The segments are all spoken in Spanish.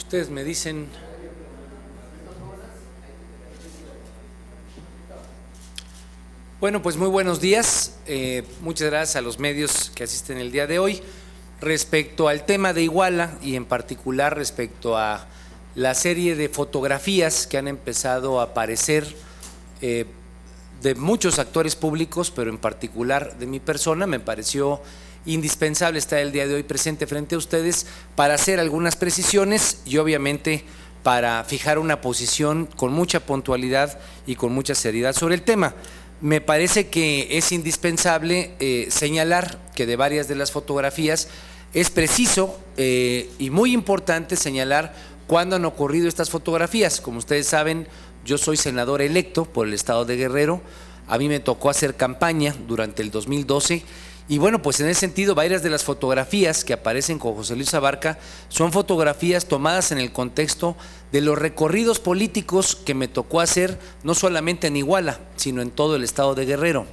Ustedes me dicen. Bueno, pues muy buenos días. Muchas gracias a los medios que asisten el día de hoy. Respecto al tema de Iguala y en particular respecto a la serie de fotografías que han empezado a aparecer de muchos actores públicos, pero en particular de mi persona, me pareció indispensable estar el día de hoy presente frente a ustedes para hacer algunas precisiones y obviamente para fijar una posición con mucha puntualidad y con mucha seriedad sobre el tema. Me parece que es indispensable señalar que de varias de las fotografías es preciso y muy importante señalar cuándo han ocurrido estas fotografías. Como ustedes saben, yo soy senador electo por el estado de Guerrero. A mí me tocó hacer campaña durante el 2012 y bueno, pues en ese sentido varias de las fotografías que aparecen con José Luis Abarca son fotografías tomadas en el contexto de los recorridos políticos que me tocó hacer no solamente en Iguala, sino en todo el estado de Guerrero.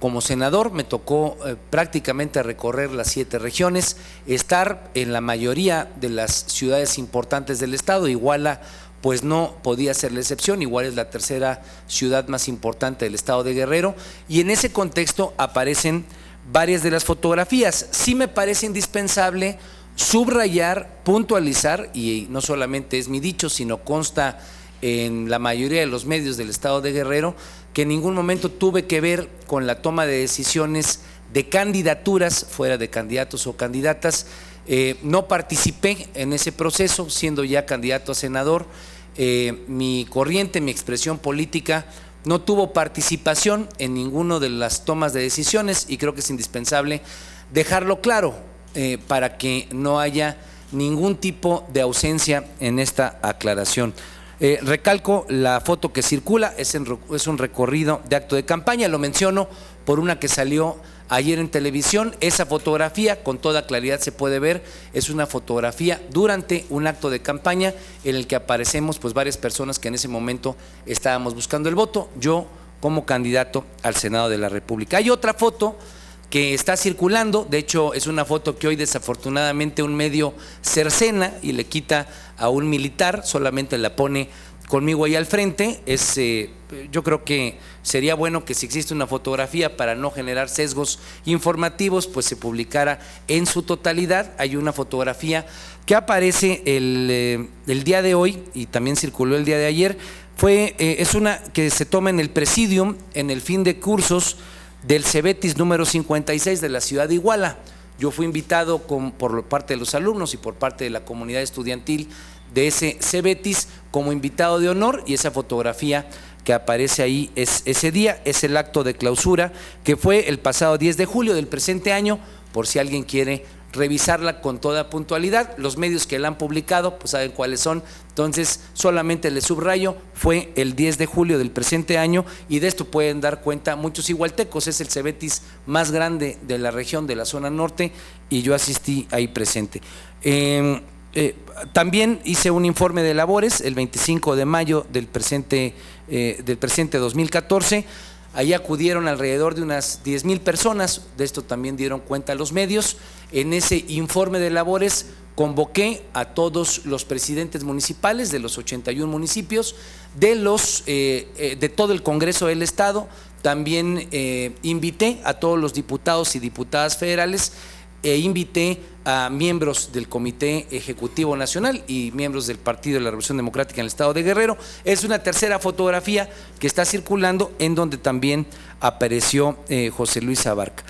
Como senador me tocó prácticamente recorrer las 7 regiones, estar en la mayoría de las ciudades importantes del estado. Iguala pues no podía ser la excepción, Iguala es la tercera ciudad más importante del estado de Guerrero y en ese contexto aparecen varias de las fotografías. Sí me parece indispensable subrayar, puntualizar, y no solamente es mi dicho, sino consta en la mayoría de los medios del estado de Guerrero, que en ningún momento tuve que ver con la toma de decisiones de candidaturas fuera de candidatos o candidatas. No participé en ese proceso, siendo ya candidato a senador. Mi corriente, mi expresión política no tuvo participación en ninguno de las tomas de decisiones y creo que es indispensable dejarlo claro para que no haya ningún tipo de ausencia en esta aclaración. Recalco, la foto que circula es un recorrido de acto de campaña, lo menciono por una que salió ayer en televisión. Esa fotografía con toda claridad se puede ver, es una fotografía durante un acto de campaña en el que aparecemos pues varias personas que en ese momento estábamos buscando el voto, yo como candidato al Senado de la República. Hay otra foto que está circulando, de hecho es una foto que hoy desafortunadamente un medio cercena y le quita a un militar, solamente la pone conmigo ahí al frente. Yo creo que sería bueno que si existe una fotografía para no generar sesgos informativos, pues se publicara en su totalidad. Hay una fotografía que aparece el día de hoy y también circuló el día de ayer, es una que se toma en el Presidium en el fin de cursos del Cebetis número 56 de la ciudad de Iguala. Yo fui invitado por parte de los alumnos y por parte de la comunidad estudiantil de ese Cebetis como invitado de honor, y esa fotografía que aparece ahí ese día es el acto de clausura que fue el pasado 10 de julio del presente año, por si alguien quiere revisarla con toda puntualidad. Los medios que la han publicado pues saben cuáles son, entonces solamente les subrayo, fue el 10 de julio del presente año y de esto pueden dar cuenta muchos igualtecos. Es el Cebetis más grande de la región de la zona norte y yo asistí ahí presente. También hice un informe de labores el 25 de mayo del presente 2014. Ahí acudieron alrededor de unas 10,000 personas, de esto también dieron cuenta los medios. En ese informe de labores convoqué a todos los presidentes municipales de los 81 municipios, de todo el Congreso del Estado. También invité a todos los diputados y diputadas federales e invité a miembros del Comité Ejecutivo Nacional y miembros del Partido de la Revolución Democrática en el estado de Guerrero. Es una tercera fotografía que está circulando en donde también apareció José Luis Abarca.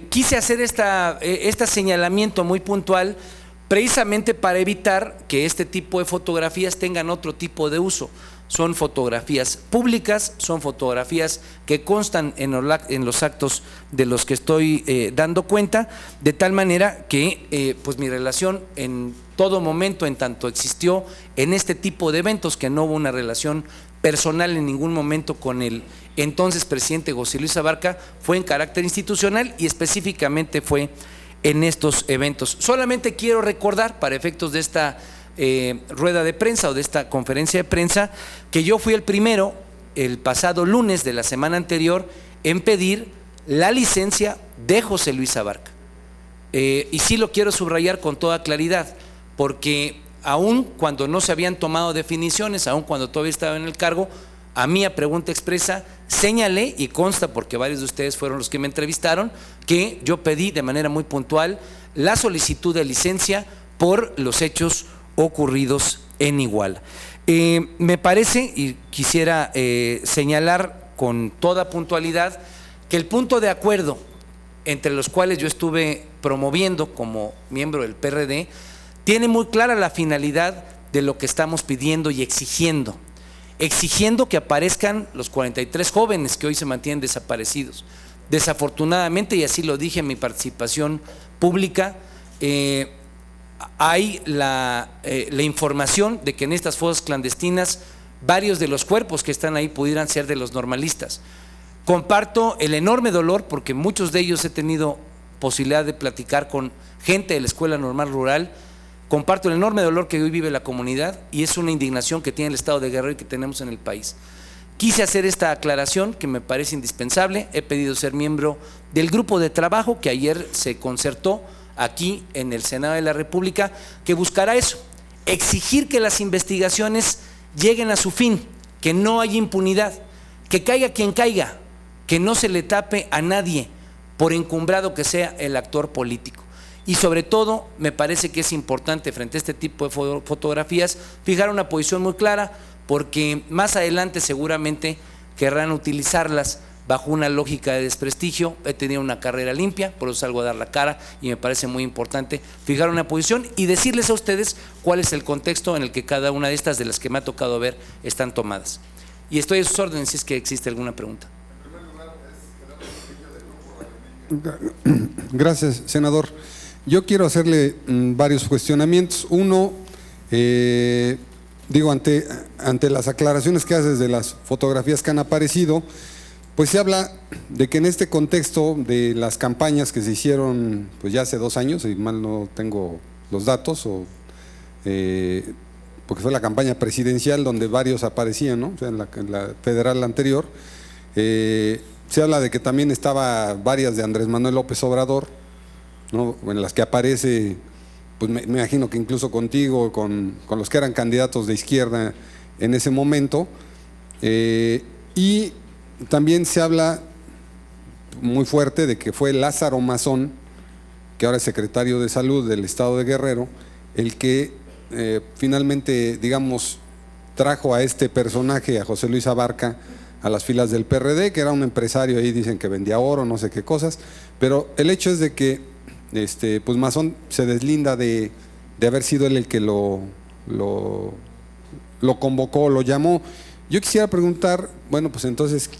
Quise hacer este señalamiento muy puntual precisamente para evitar que este tipo de fotografías tengan otro tipo de uso. Son fotografías públicas, son fotografías que constan en los actos de los que estoy dando cuenta, de tal manera que pues mi relación en todo momento, en tanto existió en este tipo de eventos, que no hubo una relación personal en ningún momento con el entonces presidente José Luis Abarca, fue en carácter institucional y específicamente fue en estos eventos. Solamente quiero recordar, para efectos de esta rueda de prensa o de esta conferencia de prensa, que yo fui el primero el pasado lunes de la semana anterior en pedir la licencia de José Luis Abarca. Y sí lo quiero subrayar con toda claridad, porque aún cuando no se habían tomado definiciones, aún cuando todavía estaba en el cargo, a mí a pregunta expresa señalé, y consta porque varios de ustedes fueron los que me entrevistaron, que yo pedí de manera muy puntual la solicitud de licencia por los hechos ocurridos en Iguala. Me parece, y quisiera señalar con toda puntualidad, que el punto de acuerdo entre los cuales yo estuve promoviendo como miembro del PRD tiene muy clara la finalidad de lo que estamos pidiendo y exigiendo que aparezcan los 43 jóvenes que hoy se mantienen desaparecidos. Desafortunadamente, y así lo dije en mi participación pública, hay la información de que en estas fosas clandestinas varios de los cuerpos que están ahí pudieran ser de los normalistas. Comparto el enorme dolor, porque muchos de ellos he tenido posibilidad de platicar con gente de la Escuela Normal Rural. Comparto el enorme dolor que hoy vive la comunidad y es una indignación que tiene el Estado de Guerrero y que tenemos en el país. Quise hacer esta aclaración que me parece indispensable. He pedido ser miembro del grupo de trabajo que ayer se concertó aquí en el Senado de la República, que buscará eso, exigir que las investigaciones lleguen a su fin, que no haya impunidad, que caiga quien caiga, que no se le tape a nadie, por encumbrado que sea el actor político. Y sobre todo, me parece que es importante frente a este tipo de fotografías fijar una posición muy clara, porque más adelante seguramente querrán utilizarlas bajo una lógica de desprestigio. He tenido una carrera limpia, por eso salgo a dar la cara y me parece muy importante fijar una posición y decirles a ustedes cuál es el contexto en el que cada una de estas, de las que me ha tocado ver, están tomadas. Y estoy a sus órdenes si es que existe alguna pregunta. Gracias, senador. Yo quiero hacerle varios cuestionamientos. Uno, digo, ante las aclaraciones que haces de las fotografías que han aparecido, pues se habla de que en este contexto de las campañas que se hicieron pues ya hace 2 años, si mal no tengo los datos, porque fue la campaña presidencial donde varios aparecían, ¿no? O sea, en la federal anterior, se habla de que también estaba varias de Andrés Manuel López Obrador, ¿no? En las que aparece, pues me imagino que incluso contigo, con los que eran candidatos de izquierda en ese momento, y también se habla muy fuerte de que fue Lázaro Mazón, que ahora es secretario de Salud del Estado de Guerrero, el que finalmente, digamos, trajo a este personaje, a José Luis Abarca, a las filas del PRD, que era un empresario ahí, dicen que vendía oro, no sé qué cosas, pero el hecho es de que pues Mazón se deslinda de haber sido él el que lo convocó, lo llamó. Yo quisiera preguntar, bueno, pues entonces,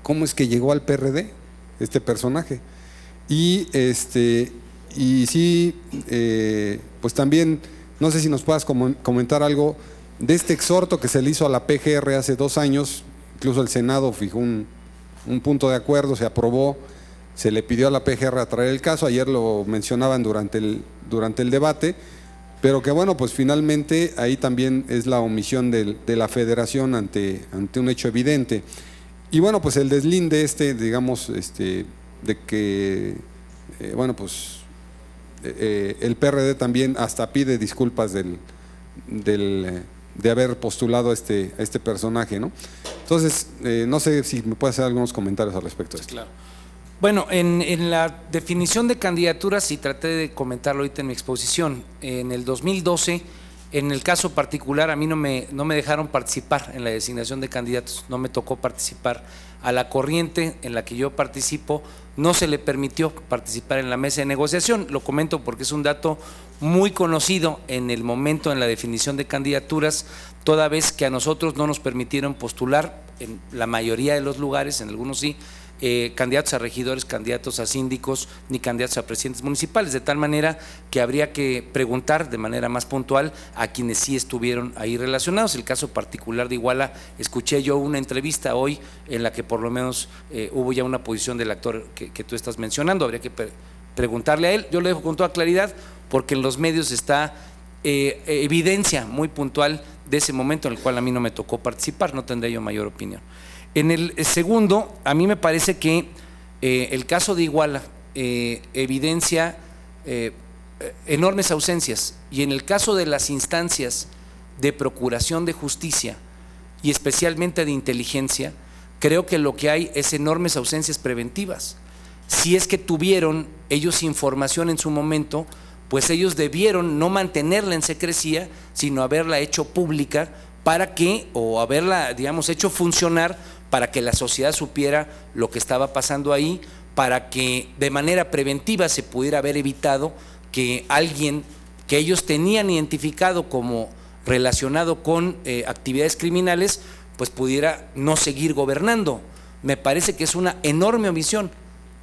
¿cómo es que llegó al PRD este personaje? Y sí, pues también, no sé si nos puedas comentar algo de este exhorto que se le hizo a la PGR hace 2 años, incluso el Senado fijó un punto de acuerdo, se aprobó, se le pidió a la PGR a traer el caso, ayer lo mencionaban durante el debate, pero que bueno, pues finalmente ahí también es la omisión de la Federación ante un hecho evidente. Y bueno, pues el deslinde digamos, de que, bueno, pues el PRD también hasta pide disculpas de haber postulado a este personaje, ¿no? Entonces, no sé si me puede hacer algunos comentarios al respecto de esto. Claro. Bueno, en la definición de candidaturas, y traté de comentarlo ahorita en mi exposición, en el 2012, en el caso particular, a mí no me dejaron participar en la designación de candidatos, no me tocó participar. A la corriente en la que yo participo no se le permitió participar en la mesa de negociación. Lo comento porque es un dato muy conocido en el momento en la definición de candidaturas, toda vez que a nosotros no nos permitieron postular en la mayoría de los lugares, en algunos sí, candidatos a regidores, candidatos a síndicos, ni candidatos a presidentes municipales, de tal manera que habría que preguntar de manera más puntual a quienes sí estuvieron ahí relacionados. El caso particular de Iguala, escuché yo una entrevista hoy en la que por lo menos hubo ya una posición del actor que tú estás mencionando, habría que preguntarle a él. Yo lo dejo con toda claridad porque en los medios está evidencia muy puntual de ese momento en el cual a mí no me tocó participar, no tendré yo mayor opinión. En el segundo, a mí me parece que el caso de Iguala evidencia enormes ausencias, y en el caso de las instancias de procuración de justicia y especialmente de inteligencia, creo que lo que hay es enormes ausencias preventivas. Si es que tuvieron ellos información en su momento, pues ellos debieron no mantenerla en secrecía, sino haberla hecho pública para que, o haberla, digamos, hecho funcionar para que la sociedad supiera lo que estaba pasando ahí, para que de manera preventiva se pudiera haber evitado que alguien que ellos tenían identificado como relacionado con actividades criminales, pues pudiera no seguir gobernando. Me parece que es una enorme omisión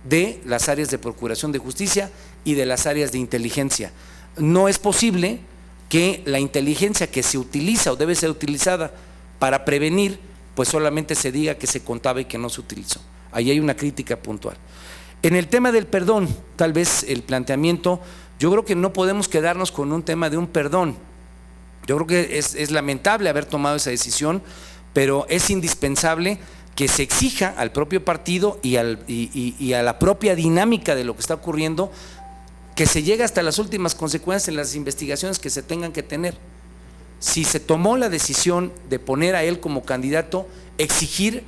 de las áreas de procuración de justicia y de las áreas de inteligencia. No es posible que la inteligencia que se utiliza o debe ser utilizada para prevenir, pues solamente se diga que se contaba y que no se utilizó. Ahí hay una crítica puntual. En el tema del perdón, tal vez el planteamiento, yo creo que no podemos quedarnos con un tema de un perdón. Yo creo que es lamentable haber tomado esa decisión, pero es indispensable que se exija al propio partido y a la propia dinámica de lo que está ocurriendo, que se llegue hasta las últimas consecuencias en las investigaciones que se tengan que tener. Si se tomó la decisión de poner a él como candidato, exigir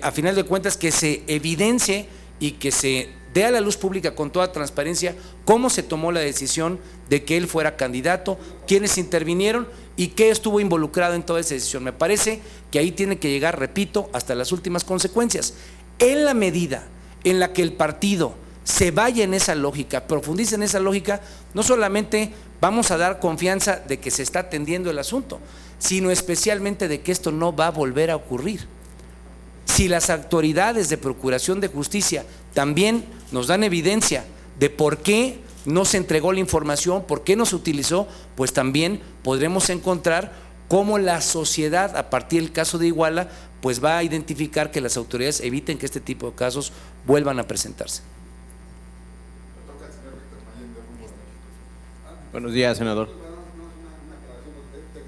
a final de cuentas que se evidencie y que se dé a la luz pública con toda transparencia cómo se tomó la decisión de que él fuera candidato, quiénes intervinieron y qué estuvo involucrado en toda esa decisión. Me parece que ahí tiene que llegar, repito, hasta las últimas consecuencias. En la medida en la que el partido se vaya en esa lógica, profundice en esa lógica, no solamente vamos a dar confianza de que se está atendiendo el asunto, sino especialmente de que esto no va a volver a ocurrir. Si las autoridades de procuración de justicia también nos dan evidencia de por qué no se entregó la información, por qué no se utilizó, pues también podremos encontrar cómo la sociedad, a partir del caso de Iguala, pues va a identificar que las autoridades eviten que este tipo de casos vuelvan a presentarse. Buenos días, senador.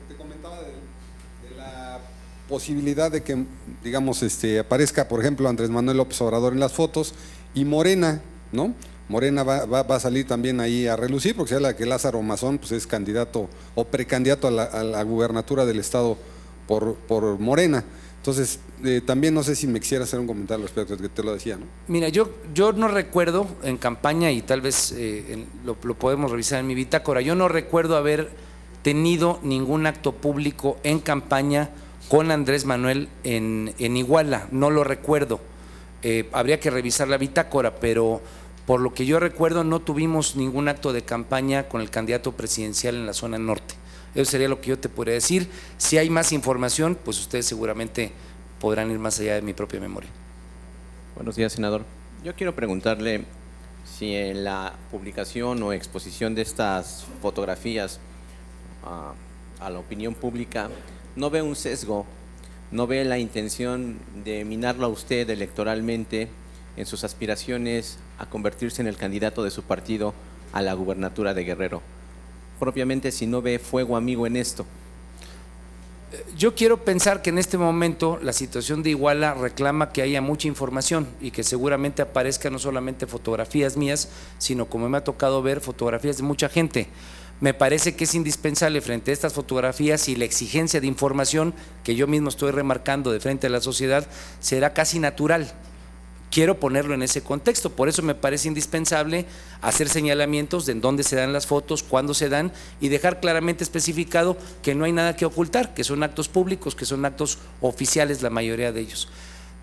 Te comentaba de la posibilidad de que, digamos, aparezca, por ejemplo, Andrés Manuel López Obrador en las fotos y Morena, ¿no? Morena va a salir también ahí a relucir, porque se habla que Lázaro Mazón pues, es candidato o precandidato a la gubernatura del estado por Morena. Entonces, también no sé si me quisiera hacer un comentario al respecto, que te lo decía, ¿no? Mira, yo no recuerdo en campaña, y tal vez lo podemos revisar en mi bitácora, yo no recuerdo haber tenido ningún acto público en campaña con Andrés Manuel en Iguala, no lo recuerdo. Habría que revisar la bitácora, pero por lo que yo recuerdo no tuvimos ningún acto de campaña con el candidato presidencial en la zona norte. Eso sería lo que yo te podría decir. Si hay más información, pues ustedes seguramente podrán ir más allá de mi propia memoria. Buenos días, senador. Yo quiero preguntarle si en la publicación o exposición de estas fotografías a la opinión pública no ve un sesgo, no ve la intención de minarlo a usted electoralmente en sus aspiraciones a convertirse en el candidato de su partido a la gubernatura de Guerrero. Propiamente, si no ve fuego amigo en esto. Yo quiero pensar que en este momento la situación de Iguala reclama que haya mucha información y que seguramente aparezcan no solamente fotografías mías, sino, como me ha tocado ver, fotografías de mucha gente. Me parece que es indispensable frente a estas fotografías y la exigencia de información que yo mismo estoy remarcando de frente a la sociedad, será casi natural. Quiero ponerlo en ese contexto, por eso me parece indispensable hacer señalamientos de en dónde se dan las fotos, cuándo se dan y dejar claramente especificado que no hay nada que ocultar, que son actos públicos, que son actos oficiales la mayoría de ellos.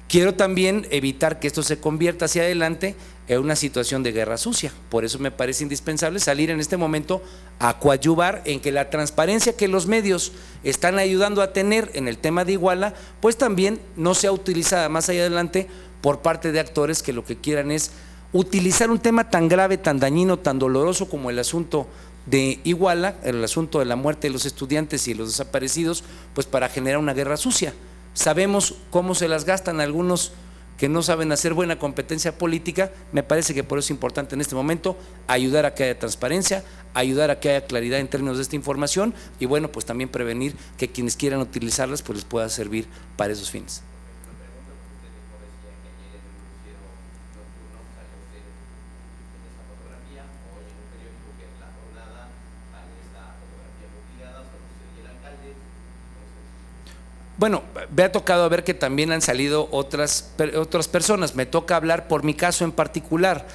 Quiero también evitar que esto se convierta hacia adelante en una situación de guerra sucia, por eso me parece indispensable salir en este momento a coadyuvar en que la transparencia que los medios están ayudando a tener en el tema de Iguala, pues también no sea utilizada más allá adelante por parte de actores que lo que quieran es utilizar un tema tan grave, tan dañino, tan doloroso como el asunto de Iguala, el asunto de la muerte de los estudiantes y los desaparecidos, pues para generar una guerra sucia. Sabemos cómo se las gastan algunos que no saben hacer buena competencia política. Me parece que por eso es importante en este momento ayudar a que haya transparencia, ayudar a que haya claridad en términos de esta información y bueno, pues también prevenir que quienes quieran utilizarlas pues les pueda servir para esos fines. Bueno, me ha tocado ver que también han salido otras personas. Me toca hablar por mi caso en particular.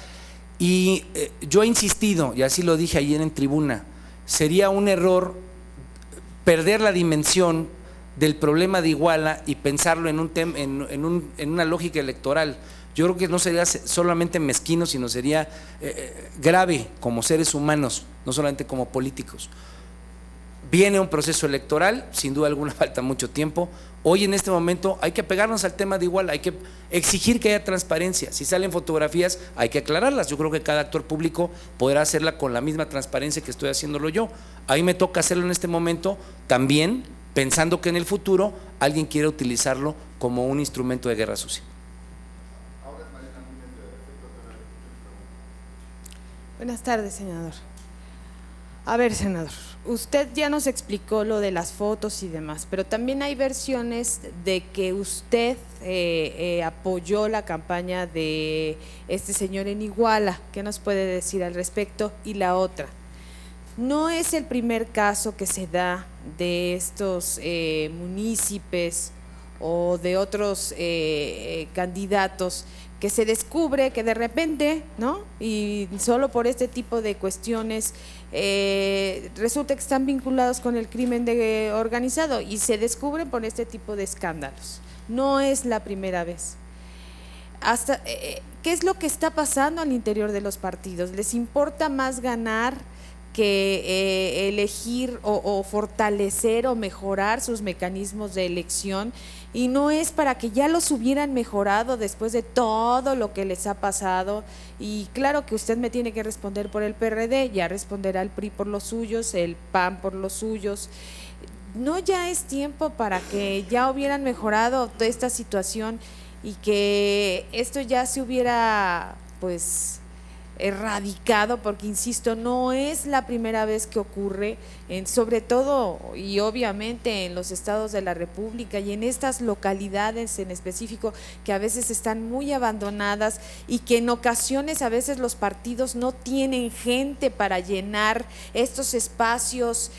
Y yo he insistido, y así lo dije ayer en tribuna, sería un error perder la dimensión del problema de Iguala y pensarlo en una lógica electoral. Yo creo que no sería solamente mezquino, sino sería grave como seres humanos, no solamente como políticos. Viene un proceso electoral, sin duda alguna falta mucho tiempo. Hoy en este momento hay que pegarnos al tema de Iguala, hay que exigir que haya transparencia. Si salen fotografías hay que aclararlas. Yo creo que cada actor público podrá hacerla con la misma transparencia que estoy haciéndolo yo. Ahí me toca hacerlo en este momento, también pensando que en el futuro alguien quiere utilizarlo como un instrumento de guerra sucia. Buenas tardes, senador. A ver, senador, usted ya nos explicó lo de las fotos y demás, pero también hay versiones de que usted apoyó la campaña de este señor en Iguala. ¿Qué nos puede decir al respecto? Y la otra, no es el primer caso que se da de estos municipios o de otros candidatos que se descubre que de repente, ¿no? Y solo por este tipo de cuestiones resulta que están vinculados con el crimen organizado y se descubren por este tipo de escándalos. No es la primera vez. ¿Qué es lo que está pasando al interior de los partidos? ¿Les importa más ganar que elegir o fortalecer o mejorar sus mecanismos de elección? Y no es para que ya los hubieran mejorado después de todo lo que les ha pasado. Y claro que usted me tiene que responder por el PRD, ya responderá el PRI por los suyos, el PAN por los suyos. ¿No ya es tiempo para que ya hubieran mejorado toda esta situación y que esto ya se hubiera pues erradicado? Porque insisto, no es la primera vez que ocurre, sobre todo y obviamente en los estados de la República y en estas localidades en específico que a veces están muy abandonadas y que en ocasiones a veces los partidos no tienen gente para llenar estos espacios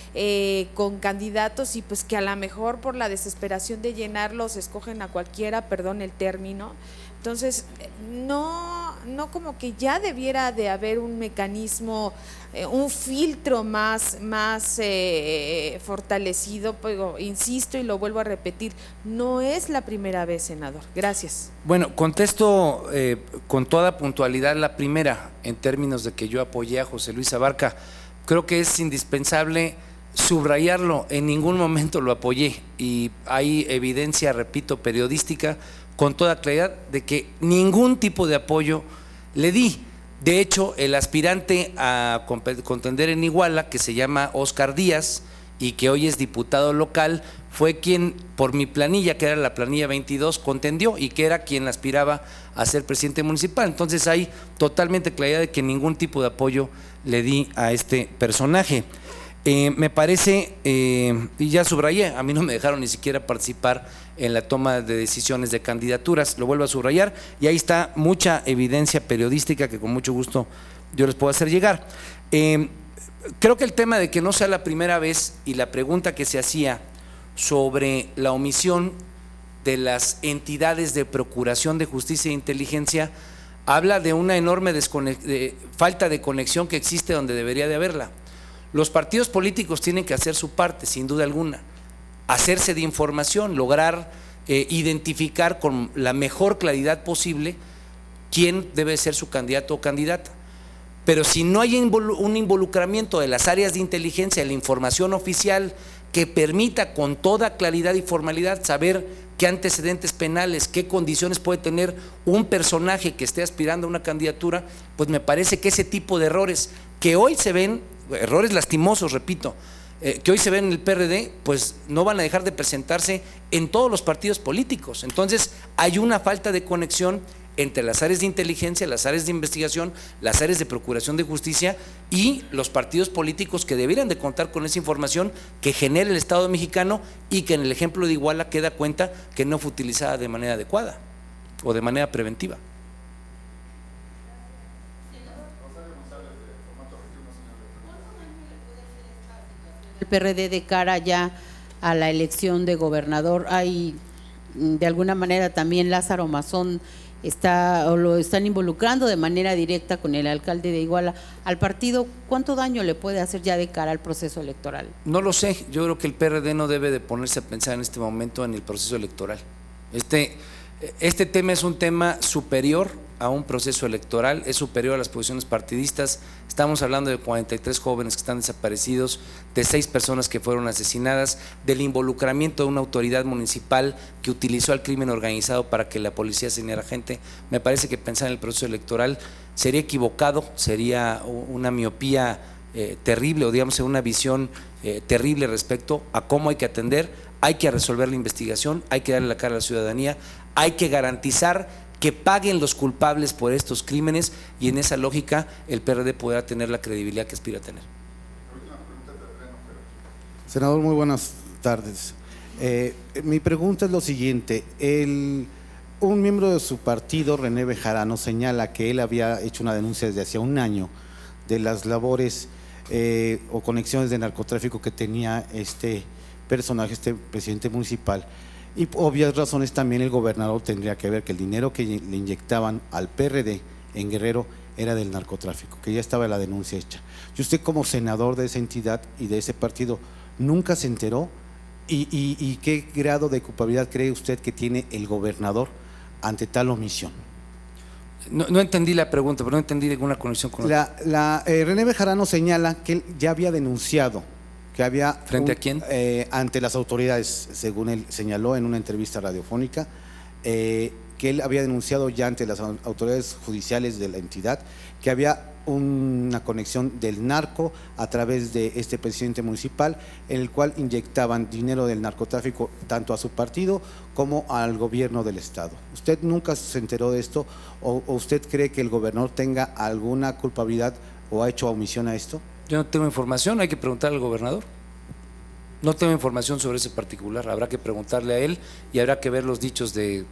con candidatos y pues que a lo mejor por la desesperación de llenarlos escogen a cualquiera, perdón el término. Entonces, no como que ya debiera de haber un mecanismo, un filtro más fortalecido, pues, insisto y lo vuelvo a repetir, no es la primera vez, senador. Gracias. Bueno, contesto con toda puntualidad la primera, en términos de que yo apoyé a José Luis Abarca. Creo que es indispensable subrayarlo, en ningún momento lo apoyé y hay evidencia, repito, periodística, con toda claridad de que ningún tipo de apoyo le di. De hecho, el aspirante a contender en Iguala, que se llama Óscar Díaz y que hoy es diputado local, fue quien por mi planilla, que era la planilla 22, contendió y que era quien aspiraba a ser presidente municipal. Entonces hay totalmente claridad de que ningún tipo de apoyo le di a este personaje. Me parece, y ya subrayé, a mí no me dejaron ni siquiera participar en la toma de decisiones de candidaturas, lo vuelvo a subrayar, y ahí está mucha evidencia periodística que con mucho gusto yo les puedo hacer llegar. Creo que el tema de que no sea la primera vez y la pregunta que se hacía sobre la omisión de las entidades de procuración de justicia e inteligencia habla de una enorme falta de conexión que existe donde debería de haberla. Los partidos políticos tienen que hacer su parte, sin duda alguna, hacerse de información, lograr identificar con la mejor claridad posible quién debe ser su candidato o candidata. Pero si no hay un involucramiento de las áreas de inteligencia, de la información oficial que permita con toda claridad y formalidad saber qué antecedentes penales, qué condiciones puede tener un personaje que esté aspirando a una candidatura, pues me parece que ese tipo de errores que hoy se ven, errores lastimosos, repito, que hoy se ven en el PRD, pues no van a dejar de presentarse en todos los partidos políticos. Entonces hay una falta de conexión entre las áreas de inteligencia, las áreas de investigación, las áreas de procuración de justicia y los partidos políticos que deberían de contar con esa información que genera el Estado mexicano y que en el ejemplo de Iguala queda cuenta que no fue utilizada de manera adecuada o de manera preventiva. El PRD de cara ya a la elección de gobernador. Hay, de alguna manera, también Lázaro Mazón lo están involucrando de manera directa con el alcalde de Iguala. Al partido, ¿cuánto daño le puede hacer ya de cara al proceso electoral? No lo sé, yo creo que el PRD no debe de ponerse a pensar en este momento en el proceso electoral. Este tema es un tema superior a un proceso electoral, es superior a las posiciones partidistas. Estamos hablando de 43 jóvenes que están desaparecidos, de 6 personas que fueron asesinadas, del involucramiento de una autoridad municipal que utilizó al crimen organizado para que la policía asesinara gente. Me parece que pensar en el proceso electoral sería equivocado, sería una miopía terrible, o digamos una visión terrible respecto a cómo hay que atender. Hay que resolver la investigación, hay que darle la cara a la ciudadanía, hay que garantizar que paguen los culpables por estos crímenes, y en esa lógica el PRD podrá tener la credibilidad que aspira a tener. Senador, muy buenas tardes. Mi pregunta es lo siguiente. Un miembro de su partido, René Bejarano, señala que él había hecho una denuncia desde hacía un año de las labores o conexiones de narcotráfico que tenía este personaje, este presidente municipal, y por obvias razones también el gobernador tendría que ver que el dinero que le inyectaban al PRD en Guerrero era del narcotráfico, que ya estaba la denuncia hecha. Y usted, como senador de esa entidad y de ese partido, ¿nunca se enteró? ¿Y qué grado de culpabilidad cree usted que tiene el gobernador ante tal omisión? No entendí la pregunta, pero no entendí ninguna conexión con René Bejarano señala que él ya había denunciado, que había… ¿Frente a quién? Ante las autoridades, según él señaló en una entrevista radiofónica, que él había denunciado ya ante las autoridades judiciales de la entidad que había una conexión del narco a través de este presidente municipal, en el cual inyectaban dinero del narcotráfico tanto a su partido como al gobierno del estado. ¿Usted nunca se enteró de esto o usted cree que el gobernador tenga alguna culpabilidad o ha hecho omisión a esto? Yo no tengo información, hay que preguntar al gobernador. No tengo información sobre ese particular, habrá que preguntarle a él y habrá que ver los dichos de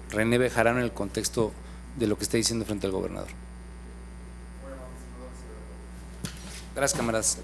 René Bejarano en el contexto de lo que está diciendo frente al gobernador. Gracias, camaradas.